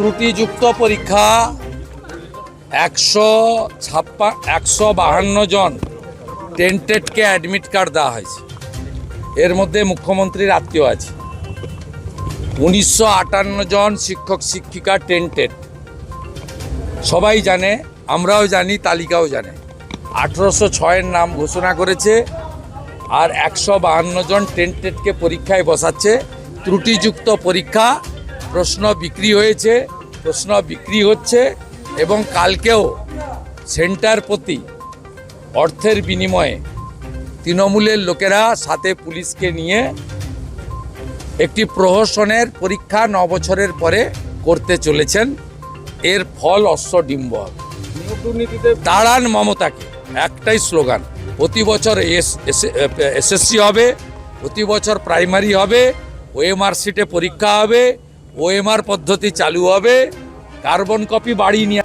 ত্রুটিযুক্ত পরীক্ষা 152 জন টেন্টেডকে admit card দেওয়া হয়েছে। এর মধ্যে মুখ্যমন্ত্রীর আত্মীয় আছে। 1958 জন শিক্ষক শিক্ষিকা টেন্টেড, সবাই জানে, আমরাও জানি, তালিকাও জানে। 1806-এর নাম ঘোষণা করেছে, আর 152 জন টেন্টেডকে পরীক্ষায় বসাচ্ছে। ত্রুটিযুক্ত পরীক্ষা, প্রশ্ন বিক্রি হয়েছে, প্রশ্ন বিক্রি হচ্ছে, এবং কালকেও সেন্টার প্রতি অর্থের বিনিময়ে তৃণমূলের লোকেরা সাথে পুলিশকে নিয়ে একটি প্রহসনের পরীক্ষা 9 বছরের পরে করতে চলেছেন। এর ফল অশ্বডিম্ব হবে। তাড়ান মমতাকে, একটাই স্লোগান। প্রতি বছর এসএসসি হবে, প্রতি বছর প্রাইমারি হবে, ওএমআর সিটে পরীক্ষা হবে, ওএমআর পদ্ধতি চালু হবে, কার্বন কপি বাড়ি নিয়ে